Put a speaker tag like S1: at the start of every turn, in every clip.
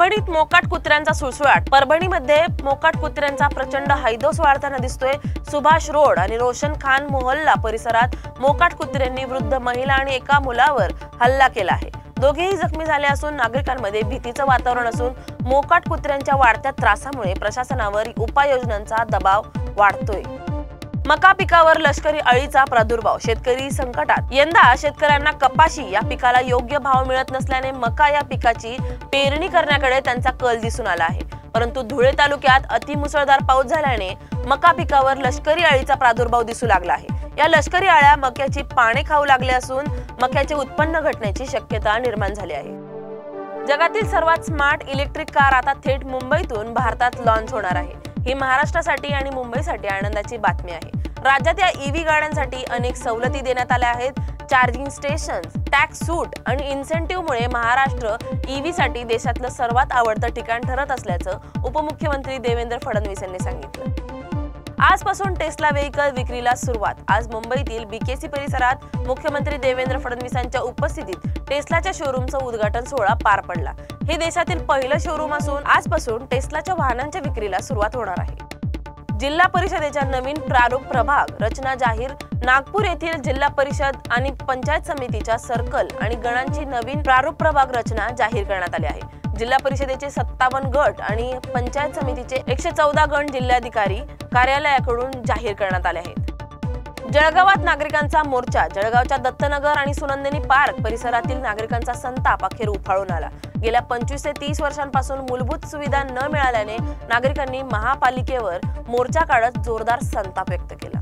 S1: परभणीत मोकाट कुत्र्यांचा सुळसुळाट। परभणीमध्ये मोकाट कुत्र्यांचा प्रचंड हैदोस वाढताना दिसतोय। सुभाष रोड आणि रोशन खान मोहल्ला परिसरात मोकाट कुत्र्यांनी वृद्ध महिला आणि एका मुलावर हल्ला केला आहे। दोघेही जखमी झाले असून नागरिकांमध्ये भीतीचं वातावरण असून मोकाट कुत्र्यांच्या वाढत्या त्रासामुळे प्रशासनावर उपाययोजनांचा दबाव वाढतोय। मका पिकावर लष्करी अळीचा प्रादुर्भाव, शेतकरी संकटात। यंदा शेतकऱ्यांना कपाशी या पिकाला योग्य भाव मिळत नसल्याने मका या पिकाची पेरणी करण्याकडे त्यांचा कल दिसून आला आहे। परंतु धुळे तालुक्यात अतिमुसळधार पाऊस झाल्याने मका पिकावर लष्करी अळीचा प्रादुर्भाव दिसू लागला आहे। या लष्करी अळ्या मक्याची पाने खाऊ लागले असून मक्याचे उत्पन्न घटण्याची शक्यता निर्माण झाली आहे। जगातील सर्वात स्मार्ट इलेक्ट्रिक कार आता थेट मुंबईतून भारतात लॉन्च होणार आहे। ही महाराष्ट्रासाठी आणि मुंबईसाठी आनंदाची बातमी आहे। राज्यात या ईव्ही गाड्यांसाठी अनेक सवलती देण्यात आल्या आहेत। चार्जिंग स्टेशन्स, टॅक्स सूट आणि इन्सेंटिव्हमुळे महाराष्ट्र ईव्ही साठी देशातलं सर्वात आवडतं ठिकाण ठरत असल्याचं उपमुख्यमंत्री देवेंद्र फडणवीस यांनी सांगितलं। आजपासून टेस्ला व्हेइकल विक्रीला सुरुवात। आज मुंबईतील बीकेसी परिसरात मुख्यमंत्री देवेंद्र फडणवीसांच्या उपस्थितीत टेस्लाच्या शोरूमचं उद्घाटन सोहळा पार पडला। हे देशातील पहिलं शोरूम असून आजपासून टेस्लाच्या वाहनांच्या विक्रीला सुरुवात होणार आहे। जिल्हा परिषदेच्या नवीन प्रारूप प्रभाग रचना जाहीर। नागपूर येथील जिल्हा परिषद आणि पंचायत समितीच्या सर्कल आणि गणांची नवीन प्रारूप प्रभाग रचना जाहीर करण्यात आली आहे। जिल्हा परिषदेचे 57 गट आणि पंचायत समितीचे 114 गण जिल्हाधिकारी कार्यालयाकडून जाहीर करण्यात आले आहेत। जळगावात नागरिकांचा मोर्चा। जळगावच्या दत्तनगर आणि सुनंदिनी पार्क परिसरातील नागरिकांचा संताप अखेर उफाळून आला। गेल्या 25 ते 30 वर्षांपासून मूलभूत सुविधा न मिळाल्याने नागरिकांनी महापालिकेवर मोर्चा काढत जोरदार संताप व्यक्त केला।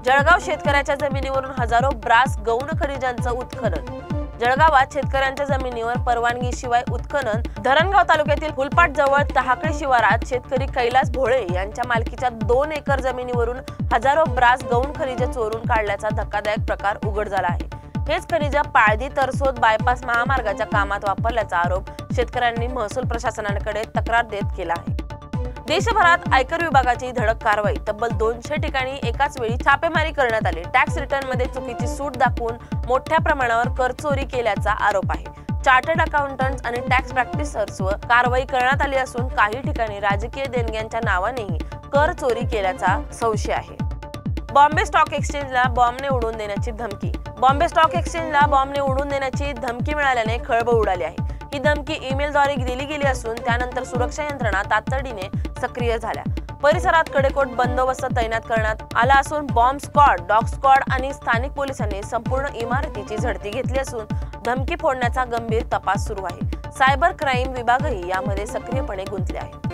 S1: जळगाव शेतकऱ्याच्या जमिनीवरून हजारो ब्रास गौण खनिजांचं उत्खनन। जळगावात शेतकऱ्यांच्या जमिनीवर परवानगीशिवाय उत्खनन। धरणगाव तालुक्यातील फुलपाट जवळ टाकळी शिवारात शेतकरी कैलास भोळे यांच्या मालकीच्या 2 एकर जमिनीवरून हजारो ब्रास गौण खनिज चोरून काढल्याचा धक्कादायक प्रकार उघड झाला आहे। हेच खनिज पाळधी तरसोद बायपास महामार्गाच्या कामात वापरल्याचा आरोप शेतकऱ्यांनी महसूल प्रशासनाकडे तक्रार देत केला आहे। देशभरात आयकर विभागाची धडक कारवाई। तब्बल 200 ठिकाणी एकाच वेळी छापेमारी करण्यात आली। टॅक्स रिटर्न मध्ये चुकीची सूट दाखवून मोठ्या प्रमाणावर कर चोरी केल्याचा आरोप आहे। चार्टर्ड अकाउंटंट्स आणि टॅक्स प्रॅक्टिशनर्सवर कारवाई करण्यात आली असून काही ठिकाणी राजकीय देणग्यांच्या नावानेही कर चोरी केल्याचा संशय आहे। बॉम्बे स्टॉक एक्सचेंजला बॉम्बने उडवून देण्याची धमकी। बॉम्बे स्टॉक एक्सचेंजला बॉम्बने उडवून देण्याची धमकी मिळाल्याने खळबळ उडाली आहे। ही धमकी ईमेलद्वारे दिली गेली असून त्यानंतर सुरक्षा यंत्रणा तातडीने सक्रिय झाल्या। परिसरात कडेकोट बंदोबस्त तैनात करण्यात आला असून बॉम्ब स्क्वॉड, डॉग स्क्वॉड आणि स्थानिक पोलिसांनी संपूर्ण इमारतीची झडती घेतली असून धमकी फोडण्याचा गंभीर तपास सुरू आहे। सायबर क्राईम विभागही यामध्ये सक्रियपणे गुंतले आहे।